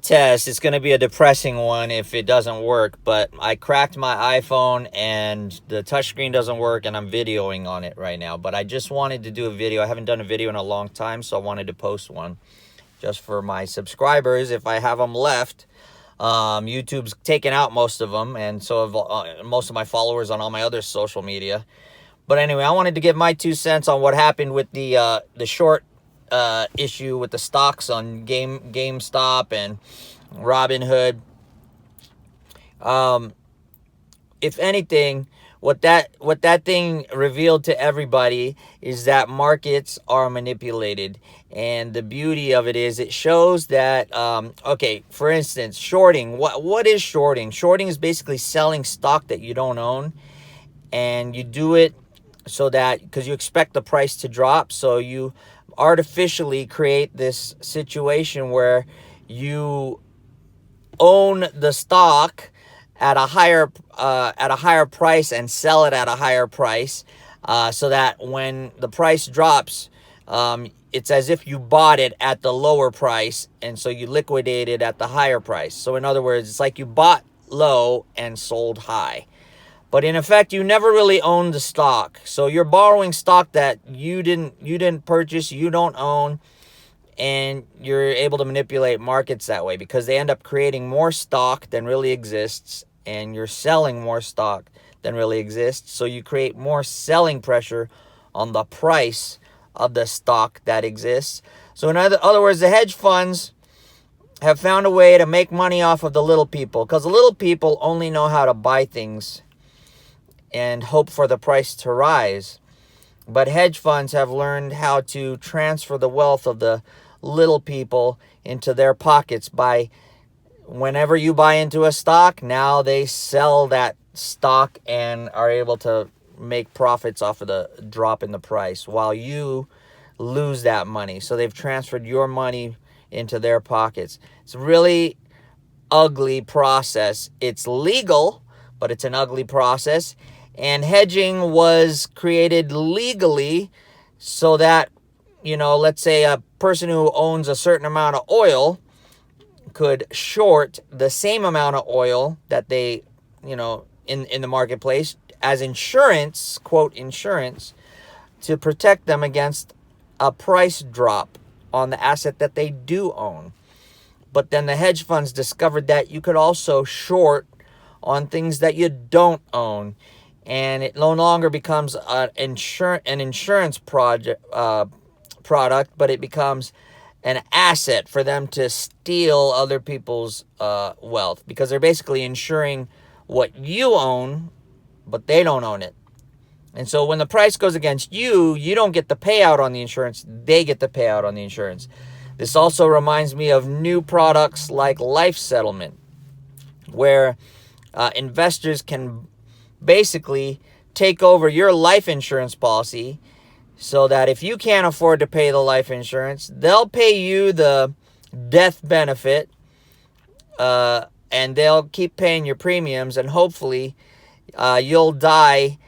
test. It's going to be a depressing one if it doesn't work, but I cracked my iPhone and the touchscreen doesn't work, and I'm videoing on it right now. But I just wanted to do a video. I haven't done a video in a long time, so I wanted to post one just for my subscribers if I have them left. YouTube's taken out most of them, and so have most of my followers on all my other social media. But anyway, I wanted to give my 2 cents on what happened with the short issue with the stocks on GameStop and RobinHood. If anything, what that thing revealed to everybody is that markets are manipulated. And the beauty of it is it shows that, okay, for instance, shorting. What is shorting? Shorting is basically selling stock that you don't own. And you do it so that, because you expect the price to drop, so you artificially create this situation where you own the stock at a higher price and sell it at a higher price, so that when the price drops, it's as if you bought it at the lower price, and so you liquidate it at the higher price. So in other words, it's like you bought low and sold high. But in effect, you never really own the stock. So you're borrowing stock that you didn't purchase, you don't own, and you're able to manipulate markets that way because they end up creating more stock than really exists, and you're selling more stock than really exists. So you create more selling pressure on the price of the stock that exists. So in other words, the hedge funds have found a way to make money off of the little people, because the little people only know how to buy things and hope for the price to rise. But hedge funds have learned how to transfer the wealth of the little people into their pockets by, whenever you buy into a stock, now they sell that stock and are able to make profits off of the drop in the price while you lose that money. So they've transferred your money into their pockets. It's a really ugly process. It's legal, but it's an ugly process. And hedging was created legally so that, let's say a person who owns a certain amount of oil could short the same amount of oil that they, in the marketplace as insurance, quote, insurance, to protect them against a price drop on the asset that they do own. But then the hedge funds discovered that you could also short on things that you don't own. And it no longer becomes an insurance product, but it becomes an asset for them to steal other people's wealth, because they're basically insuring what you own, but they don't own it. And so when the price goes against you, you don't get the payout on the insurance, they get the payout on the insurance. This also reminds me of new products like life settlement, where investors can basically take over your life insurance policy, so that if you can't afford to pay the life insurance, they'll pay you the death benefit, and they'll keep paying your premiums, and hopefully you'll die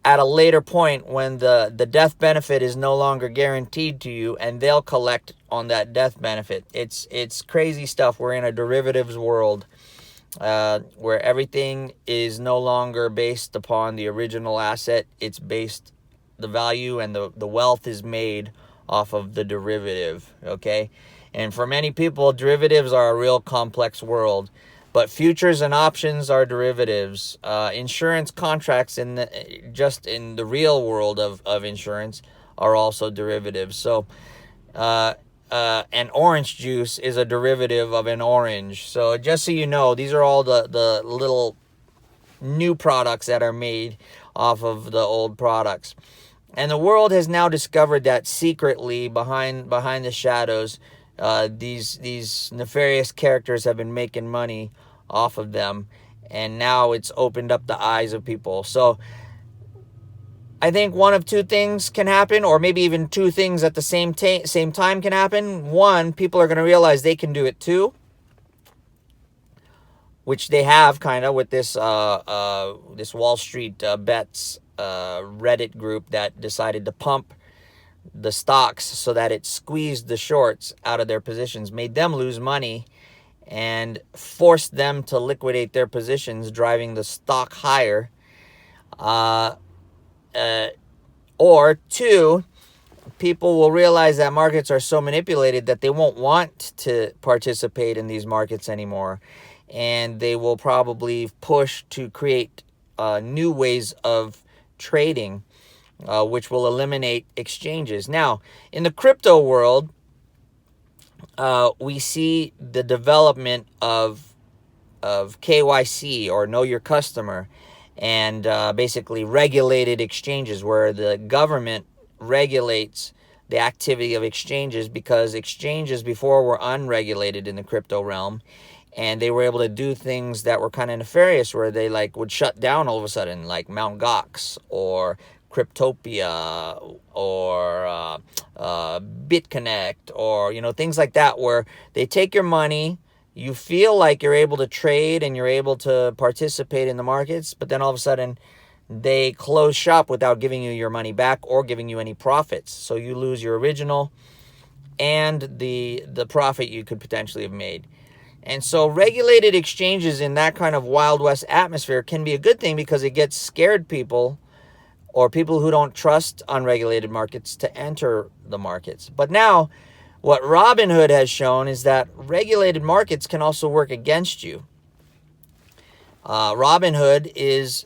at a later point when the death benefit is no longer guaranteed to you, and they'll collect on that death benefit. It's crazy stuff. We're in a derivatives world, where everything is no longer based upon the original asset. It's based, the value and the wealth is made off of the derivative, okay? And for many people, derivatives are a real complex world, but futures and options are derivatives. Insurance contracts in the real world of insurance are also derivatives. So and orange juice is a derivative of an orange. So just so you know, these are all the little new products that are made off of the old products. And the world has now discovered that secretly, behind the shadows, these nefarious characters have been making money off of them. And now it's opened up the eyes of people. So I think one of two things can happen, or maybe even two things at the same time can happen. One, people are going to realize they can do it too, which they have kind of with this Wall Street Bets Reddit group that decided to pump the stocks so that it squeezed the shorts out of their positions, made them lose money, and forced them to liquidate their positions, driving the stock higher. Or two, people will realize that markets are so manipulated that they won't want to participate in these markets anymore. And they will probably push to create new ways of trading, which will eliminate exchanges. Now, in the crypto world, we see the development of KYC, or Know Your Customer, and basically regulated exchanges where the government regulates the activity of exchanges, because exchanges before were unregulated in the crypto realm, and they were able to do things that were kind of nefarious, where they would shut down all of a sudden, like Mt. Gox or Cryptopia or BitConnect, or things like that, where they take your money. You feel like you're able to trade and you're able to participate in the markets, but then all of a sudden they close shop without giving you your money back or giving you any profits. So you lose your original and the profit you could potentially have made. And so regulated exchanges in that kind of Wild West atmosphere can be a good thing, because it gets scared people, or people who don't trust unregulated markets, to enter the markets. But now, what RobinHood has shown is that regulated markets can also work against you. RobinHood is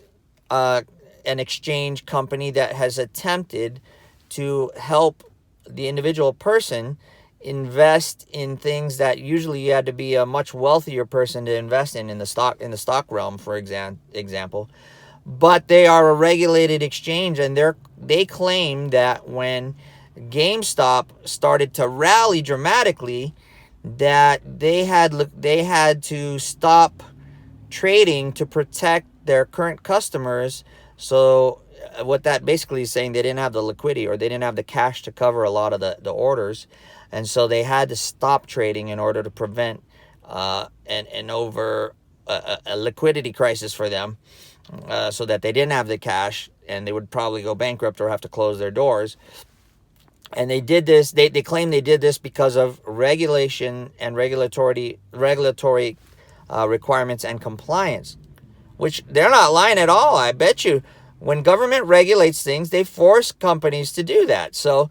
an exchange company that has attempted to help the individual person invest in things that usually you had to be a much wealthier person to invest in the stock realm, for example. But they are a regulated exchange, and they claim that when GameStop started to rally dramatically, that they had to stop trading to protect their current customers. So what that basically is saying, they didn't have the liquidity, or they didn't have the cash to cover a lot of the orders, and so they had to stop trading in order to prevent a liquidity crisis for them, so that they didn't have the cash and they would probably go bankrupt or have to close their doors. And they did this, they claim they did this because of regulation and regulatory requirements and compliance, which they're not lying at all. I bet you when government regulates things, they force companies to do that. So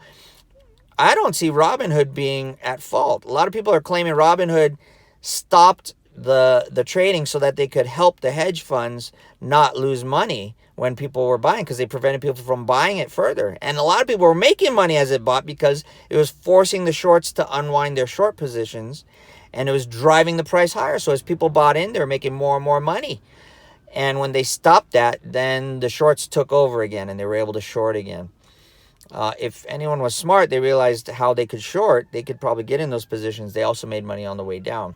I don't see RobinHood being at fault. A lot of people are claiming RobinHood stopped the trading so that they could help the hedge funds not lose money when people were buying, because they prevented people from buying it further. And a lot of people were making money as it bought, because it was forcing the shorts to unwind their short positions, and it was driving the price higher. So as people bought in, they were making more and more money. And when they stopped that, then the shorts took over again, and they were able to short again. If anyone was smart, they realized how they could short. They could probably get in those positions. They also made money on the way down.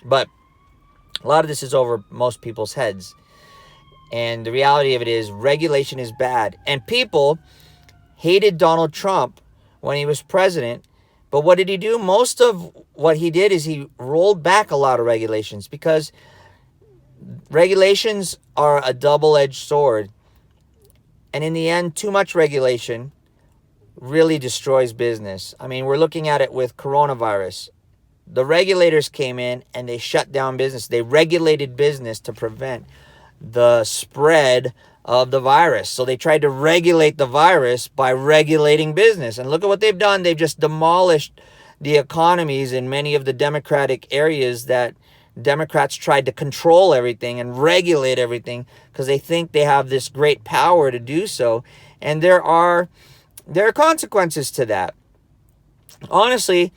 But a lot of this is over most people's heads. And the reality of it is, regulation is bad. And people hated Donald Trump when he was president. But what did he do? Most of what he did is he rolled back a lot of regulations, because regulations are a double-edged sword. And in the end, too much regulation really destroys business. I mean, we're looking at it with coronavirus. The regulators came in and they shut down business. They regulated business to prevent the spread of the virus. So they tried to regulate the virus by regulating business. And look at what they've done. They've just demolished the economies in many of the Democratic areas that Democrats tried to control everything and regulate everything, because they think they have this great power to do so. And there are consequences to that. Honestly,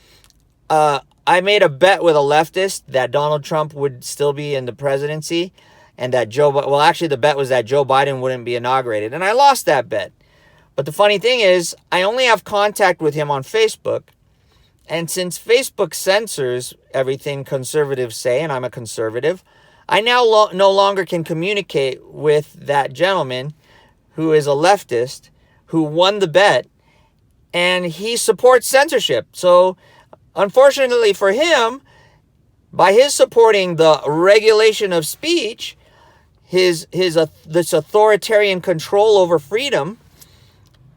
I made a bet with a leftist that Donald Trump would still be in the presidency, and that the bet was that Joe Biden wouldn't be inaugurated. And I lost that bet. But the funny thing is, I only have contact with him on Facebook. And since Facebook censors everything conservatives say, and I'm a conservative, I now no longer can communicate with that gentleman who is a leftist, who won the bet, and he supports censorship. So unfortunately for him, by his supporting the regulation of speech, this authoritarian control over freedom,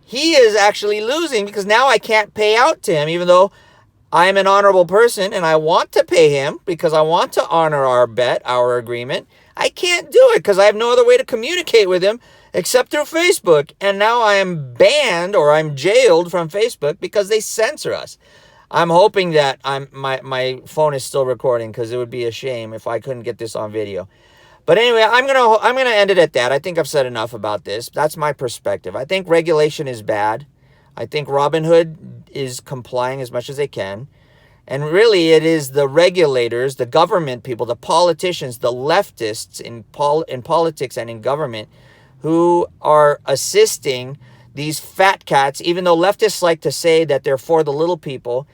he is actually losing, because now I can't pay out to him, even though I'm an honorable person and I want to pay him because I want to honor our bet, our agreement. I can't do it because I have no other way to communicate with him except through Facebook. And now I am banned or I'm jailed from Facebook because they censor us. I'm hoping that my phone is still recording because it would be a shame if I couldn't get this on video. But anyway, I'm gonna end it at that. I think I've said enough about this. That's my perspective. I think regulation is bad. I think Robinhood is complying as much as they can. And really, it is the regulators, the government people, the politicians, the leftists in politics and in government who are assisting these fat cats, even though leftists like to say that they're for the little people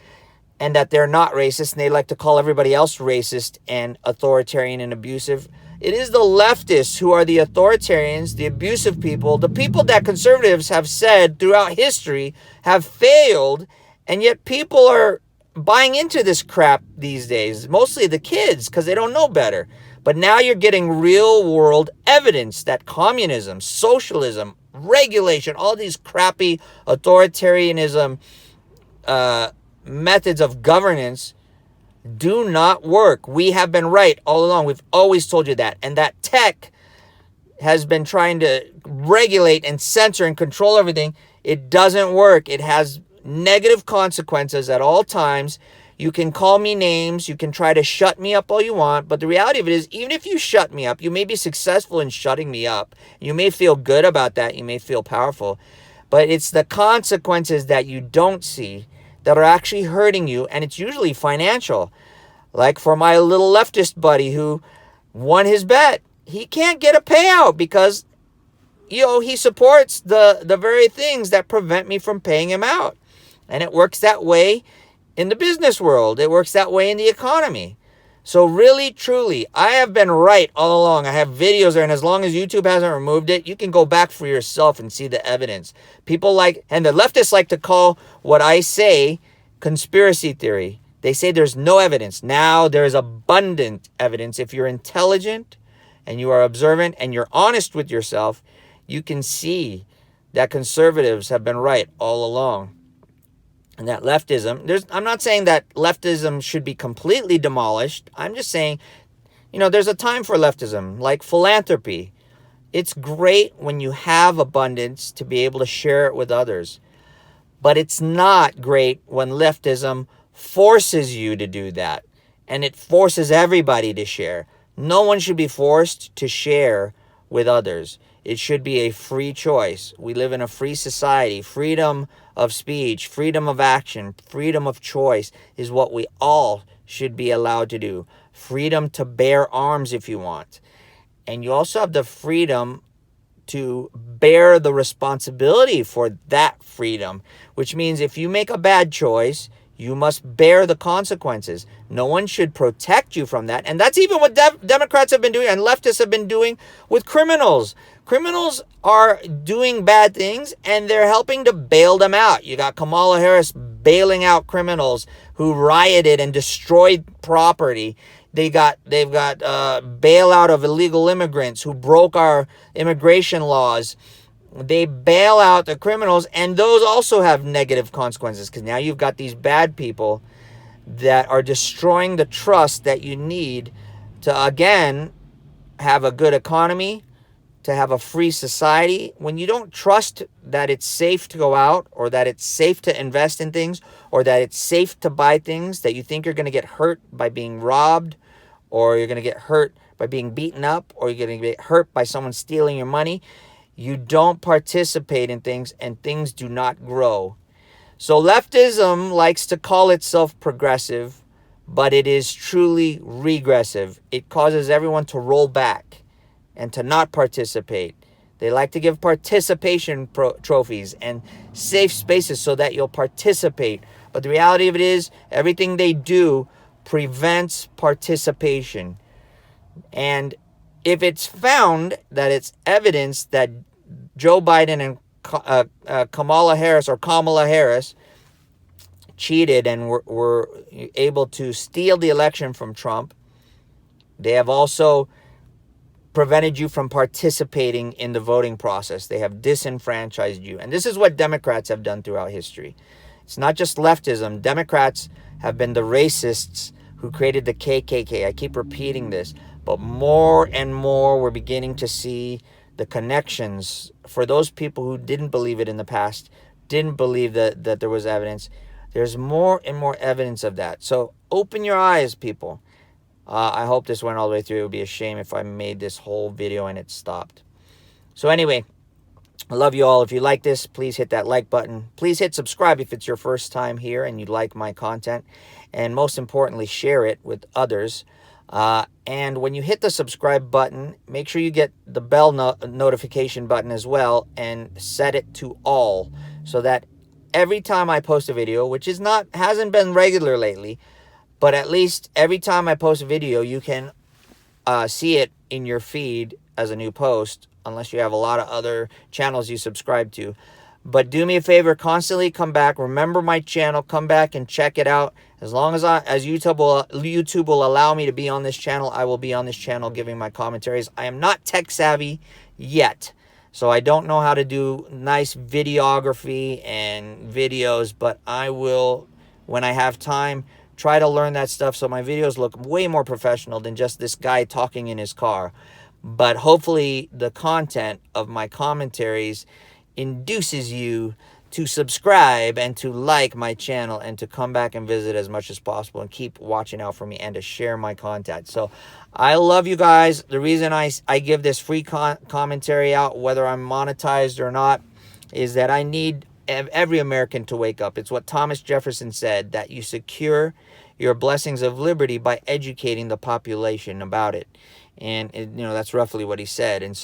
and that they're not racist, and they like to call everybody else racist and authoritarian and abusive. It is the leftists who are the authoritarians, the abusive people, the people that conservatives have said throughout history have failed, and yet people are buying into this crap these days, mostly the kids, because they don't know better. But now you're getting real world evidence that communism, socialism, regulation, all these crappy authoritarianism methods of governance do not work. We have been right all along. We've always told you that. And that tech has been trying to regulate and censor and control everything. It doesn't work. It has negative consequences at all times. You can call me names. You can try to shut me up all you want. But the reality of it is, even if you shut me up, you may be successful in shutting me up. You may feel good about that. You may feel powerful. But it's the consequences that you don't see that are actually hurting you. And it's usually financial. Like for my little leftist buddy who won his bet. He can't get a payout because, he supports the very things that prevent me from paying him out. And it works that way in the business world. It works that way in the economy. So really, truly, I have been right all along. I have videos there, and as long as YouTube hasn't removed it, you can go back for yourself and see the evidence. People and the leftists like to call what I say conspiracy theory. They say there's no evidence. Now there is abundant evidence. If you're intelligent and you are observant and you're honest with yourself, you can see that conservatives have been right all along. And that leftism, I'm not saying that leftism should be completely demolished. I'm just saying, there's a time for leftism, like philanthropy. It's great when you have abundance to be able to share it with others. But it's not great when leftism forces you to do that. And it forces everybody to share. No one should be forced to share with others. It should be a free choice. We live in a free society. Freedom of speech, freedom of action, freedom of choice is what we all should be allowed to do. Freedom to bear arms if you want. And you also have the freedom to bear the responsibility for that freedom, which means if you make a bad choice, you must bear the consequences. No one should protect you from that. And that's even what Democrats have been doing and leftists have been doing with criminals. Criminals are doing bad things and they're helping to bail them out. You got Kamala Harris bailing out criminals who rioted and destroyed property. They've got bailout of illegal immigrants who broke our immigration laws. They bail out the criminals, and those also have negative consequences because now you've got these bad people that are destroying the trust that you need to, again, have a good economy, to have a free society. When you don't trust that it's safe to go out or that it's safe to invest in things or that it's safe to buy things, that you think you're going to get hurt by being robbed or you're going to get hurt by being beaten up or you're going to get hurt by someone stealing your money, you don't participate in things and things do not grow. So leftism likes to call itself progressive, but it is truly regressive. It causes everyone to roll back and to not participate. They like to give participation trophies and safe spaces so that you'll participate. But the reality of it is, everything they do prevents participation. And if it's found that it's evidence that Joe Biden and Kamala Harris cheated and were able to steal the election from Trump, they have also prevented you from participating in the voting process. They have disenfranchised you. And this is what Democrats have done throughout history. It's not just leftism. Democrats have been the racists who created the KKK. I keep repeating this, but more and more we're beginning to see the connections for those people who didn't believe it in the past, didn't believe that there was evidence. There's more and more evidence of that. So open your eyes, people. I hope this went all the way through. It would be a shame if I made this whole video and it stopped. So anyway, I love you all. If you like this, please hit that like button. Please hit subscribe if it's your first time here and you like my content. And most importantly, share it with others. And when you hit the subscribe button, make sure you get the bell notification button as well and set it to all, so that every time I post a video, which hasn't been regular lately, but at least every time I post a video, you can see it in your feed as a new post, unless you have a lot of other channels you subscribe to. But do me a favor, constantly come back. Remember my channel. Come back and check it out. As long as YouTube will allow me to be on this channel, I will be on this channel giving my commentaries. I am not tech savvy yet, so I don't know how to do nice videography and videos, but I will, when I have time, try to learn that stuff so my videos look way more professional than just this guy talking in his car. But hopefully the content of my commentaries induces you to subscribe and to like my channel and to come back and visit as much as possible and keep watching out for me and to share my content. So I love you guys. The reason I give this free commentary out, whether I'm monetized or not, is that I need every American to wake up. It's what Thomas Jefferson said, that you secure your blessings of liberty by educating the population about it. And that's roughly what he said. And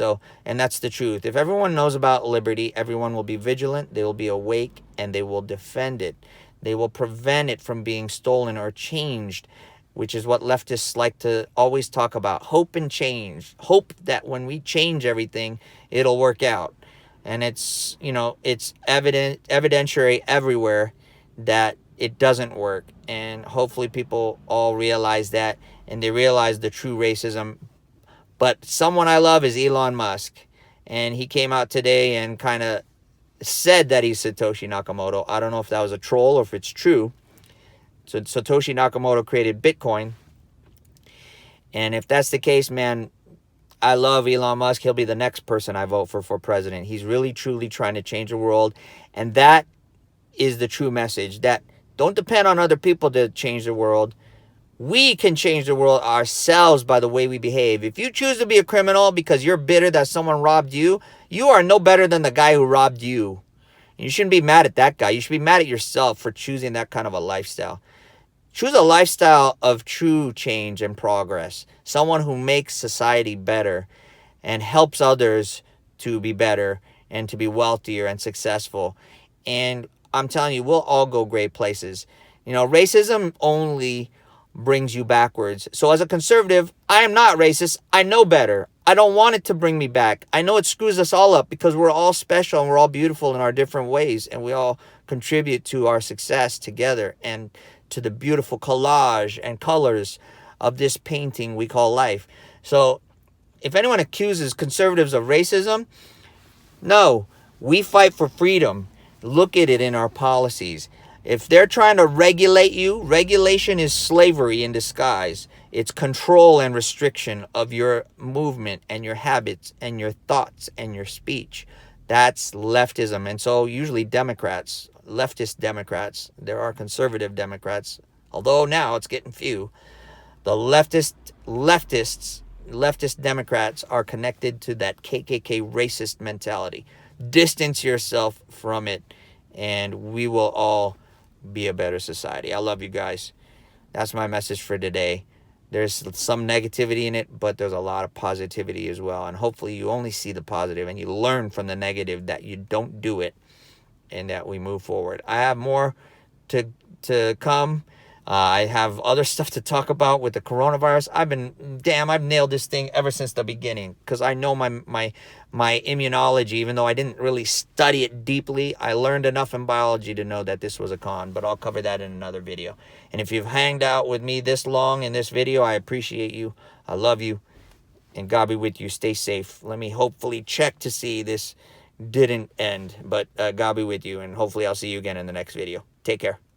that's the truth. If everyone knows about liberty, everyone will be vigilant, they will be awake, and they will defend it. They will prevent it from being stolen or changed, which is what leftists like to always talk about. Hope and change. Hope that when we change everything, it'll work out. And it's evidentiary everywhere that it doesn't work. And hopefully people all realize that, and they realize the true racism. But someone I love is Elon Musk. And he came out today and kind of said that he's Satoshi Nakamoto. I don't know if that was a troll or if it's true. So Satoshi Nakamoto created Bitcoin. And if that's the case, man, I love Elon Musk. He'll be the next person I vote for president. He's really, truly trying to change the world. And that is the true message. That don't depend on other people to change the world. We can change the world ourselves by the way we behave. If you choose to be a criminal because you're bitter that someone robbed you, you are no better than the guy who robbed you. You shouldn't be mad at that guy. You should be mad at yourself for choosing that kind of a lifestyle. Choose a lifestyle of true change and progress. Someone who makes society better and helps others to be better and to be wealthier and successful. And I'm telling you, we'll all go great places. Racism only brings you backwards. So as a conservative, I am not racist. I know better. I don't want it to bring me back. I know it screws us all up because we're all special and we're all beautiful in our different ways, and we all contribute to our success together and to the beautiful collage and colors of this painting we call life. So if anyone accuses conservatives of racism, no, we fight for freedom. Look at it in our policies. If they're trying to regulate you, regulation is slavery in disguise. It's control and restriction of your movement and your habits and your thoughts and your speech. That's leftism. And so usually Democrats, leftist Democrats, there are conservative Democrats, although now it's getting few. The leftist Democrats are connected to that KKK racist mentality. Distance yourself from it, and we will all be a better society. I love you guys. That's my message for today. There's some negativity in it, but there's a lot of positivity as well. And hopefully you only see the positive and you learn from the negative, that you don't do it, and that we move forward. I have more to come. I have other stuff to talk about with the coronavirus. I've nailed this thing ever since the beginning, because I know my immunology, even though I didn't really study it deeply. I learned enough in biology to know that this was a con, but I'll cover that in another video. And if you've hanged out with me this long in this video, I appreciate you. I love you, and God be with you. Stay safe. Let me hopefully check to see this didn't end, but God be with you, and hopefully I'll see you again in the next video. Take care.